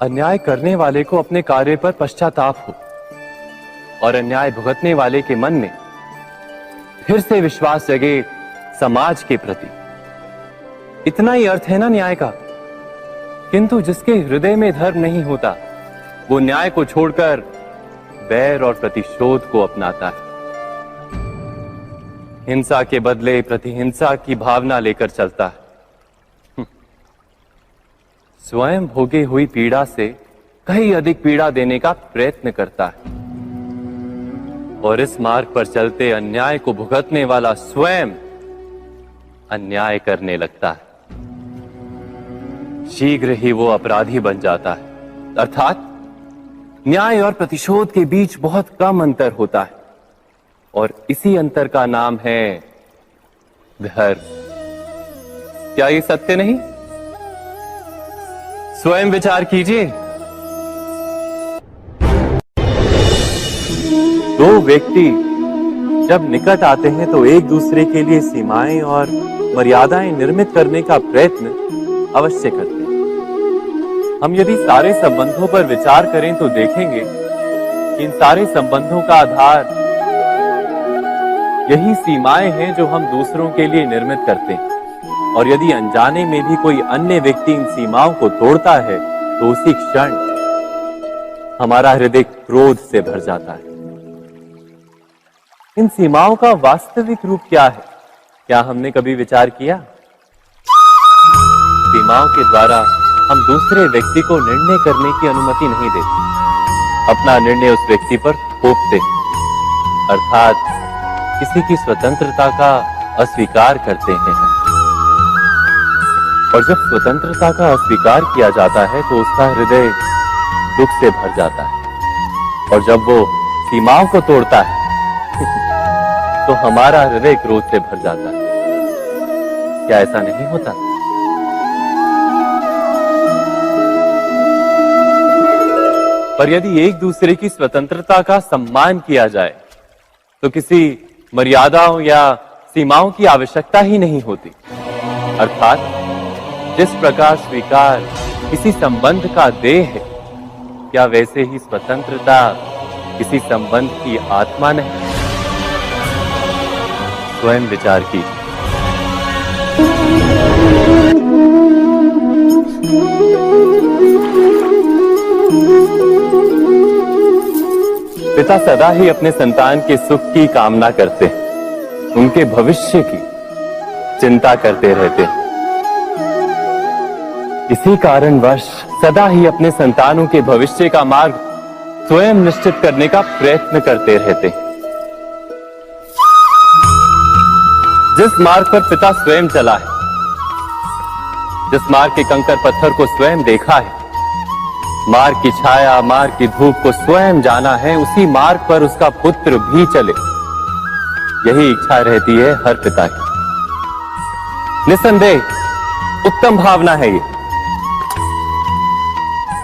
अन्याय करने वाले को अपने कार्य पर पश्चाताप हो और अन्याय भुगतने वाले के मन में फिर से विश्वास जगे समाज के प्रति। इतना ही अर्थ है ना न्याय का। किंतु जिसके हृदय में धर्म नहीं होता वो न्याय को छोड़कर बैर और प्रतिशोध को अपनाता है। हिंसा के बदले प्रतिहिंसा की भावना लेकर चलता है। स्वयं भोगी हुई पीड़ा से कहीं अधिक पीड़ा देने का प्रयत्न करता है और इस मार्ग पर चलते अन्याय को भुगतने वाला स्वयं अन्याय करने लगता है। शीघ्र ही वो अपराधी बन जाता है। अर्थात न्याय और प्रतिशोध के बीच बहुत कम अंतर होता है और इसी अंतर का नाम है धर्म। क्या ये सत्य नहीं? स्वयं विचार कीजिए। दो व्यक्ति जब निकट आते हैं तो एक दूसरे के लिए सीमाएं और मर्यादाएं निर्मित करने का प्रयत्न अवश्य करते हैं। हम यदि सारे संबंधों पर विचार करें तो देखेंगे कि इन सारे संबंधों का आधार यही सीमाएं हैं जो हम दूसरों के लिए निर्मित करते हैं। और यदि अनजाने में भी कोई अन्य व्यक्ति इन सीमाओं को तोड़ता है तो उसी क्षण हमारा हृदय क्रोध से भर जाता है। इन सीमाओं का वास्तविक रूप क्या है? क्या हमने कभी विचार किया? सीमाओं के द्वारा हम दूसरे व्यक्ति को निर्णय करने की अनुमति नहीं देते। अपना निर्णय उस व्यक्ति पर थोपते, अर्थात किसी की स्वतंत्रता का अस्वीकार करते हैं। और जब स्वतंत्रता का अस्वीकार किया जाता है तो उसका हृदय दुख से भर जाता है और जब वो सीमाओं को तोड़ता है तो हमारा हृदय क्रोध से भर जाता है। क्या ऐसा नहीं होता? पर यदि एक दूसरे की स्वतंत्रता का सम्मान किया जाए तो किसी मर्यादाओं या सीमाओं की आवश्यकता ही नहीं होती। अर्थात जिस प्रकार स्वीकार किसी संबंध का देह है, क्या वैसे ही स्वतंत्रता किसी संबंध की आत्मा नहीं? स्वयं विचार की। पिता सदा ही अपने संतान के सुख की कामना करते हैं, उनके भविष्य की चिंता करते रहते हैं। इसी कारणवश सदा ही अपने संतानों के भविष्य का मार्ग स्वयं निश्चित करने का प्रयत्न करते रहते हैं। जिस मार्ग पर पिता स्वयं चला है, जिस मार्ग के कंकर पत्थर को स्वयं देखा है, मार्ग की छाया, मार्ग की धूप को स्वयं जाना है, उसी मार्ग पर उसका पुत्र भी चले, यही इच्छा रहती है हर पिता की। निसंदेह उत्तम भावना है ये।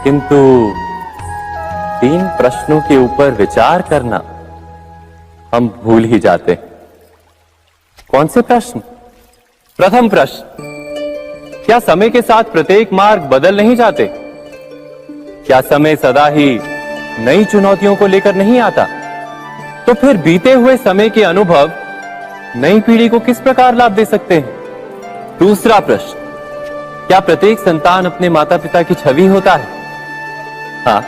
किंतु 3 प्रश्नों के ऊपर विचार करना हम भूल ही जाते हैं। कौन से प्रश्न? प्रथम प्रश्न, क्या समय के साथ प्रत्येक मार्ग बदल नहीं जाते? क्या समय सदा ही नई चुनौतियों को लेकर नहीं आता? तो फिर बीते हुए समय के अनुभव नई पीढ़ी को किस प्रकार लाभ दे सकते हैं? दूसरा प्रश्न, क्या प्रत्येक संतान अपने माता पिता की छवि होता है? हाँ,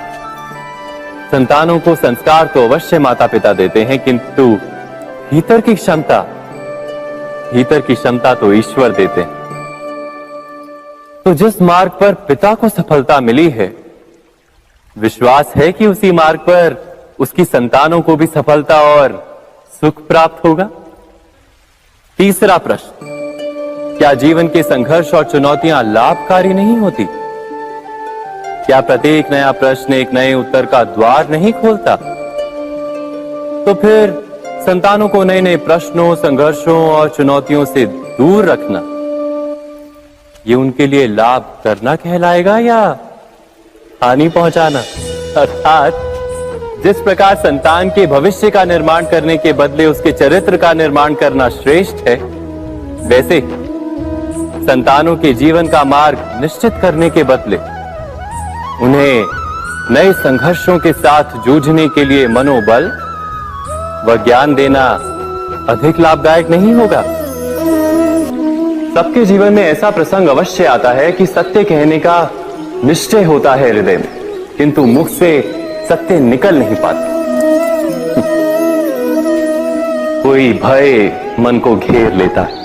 संतानों को संस्कार तो अवश्य माता पिता देते हैं, किंतु भीतर की क्षमता तो ईश्वर देते हैं। तो जिस मार्ग पर पिता को सफलता मिली है, विश्वास है कि उसी मार्ग पर उसकी संतानों को भी सफलता और सुख प्राप्त होगा। तीसरा प्रश्न, क्या जीवन के संघर्ष और चुनौतियां लाभकारी नहीं होती? क्या प्रत्येक नया प्रश्न एक नए उत्तर का द्वार नहीं खोलता? तो फिर संतानों को नए नए प्रश्नों, संघर्षों और चुनौतियों से दूर रखना, ये उनके लिए लाभ करना कहलाएगा या हानि पहुंचाना? अर्थात जिस प्रकार संतान के भविष्य का निर्माण करने के बदले उसके चरित्र का निर्माण करना श्रेष्ठ है, वैसे संतानों के जीवन का मार्ग निश्चित करने के बदले उन्हें नए संघर्षों के साथ जूझने के लिए मनोबल व ज्ञान देना अधिक लाभदायक नहीं होगा? सबके जीवन में ऐसा प्रसंग अवश्य आता है कि सत्य कहने का निश्चय होता है हृदय में, किंतु मुख से सत्य निकल नहीं पाता। कोई भय मन को घेर लेता है।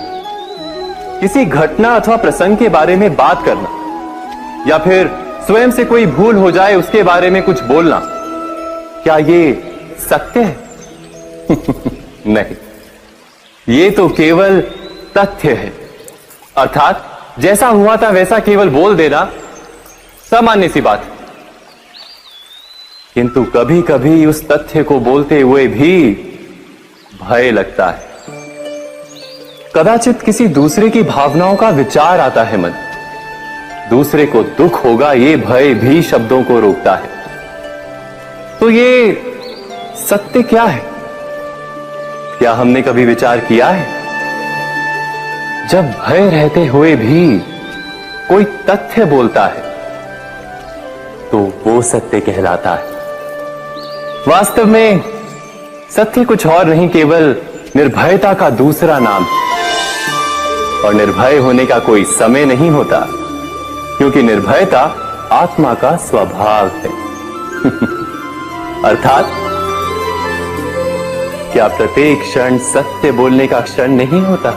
किसी घटना अथवा प्रसंग के बारे में बात करना या फिर स्वयं से कोई भूल हो जाए उसके बारे में कुछ बोलना, क्या ये सत्य है? नहीं, ये तो केवल तथ्य है। अर्थात जैसा हुआ था वैसा केवल बोल देना सामान्य सी बात है। किंतु कभी कभी उस तथ्य को बोलते हुए भी भय लगता है। कदाचित किसी दूसरे की भावनाओं का विचार आता है मन, दूसरे को दुख होगा ये भय भी शब्दों को रोकता है। तो ये सत्य क्या है? क्या हमने कभी विचार किया है? जब भय रहते हुए भी कोई तथ्य बोलता है तो वो सत्य कहलाता है। वास्तव में सत्य कुछ और नहीं, केवल निर्भयता का दूसरा नाम है। और निर्भय होने का कोई समय नहीं होता, क्योंकि निर्भयता आत्मा का स्वभाव है। अर्थात क्या प्रत्येक क्षण सत्य बोलने का क्षण नहीं होता?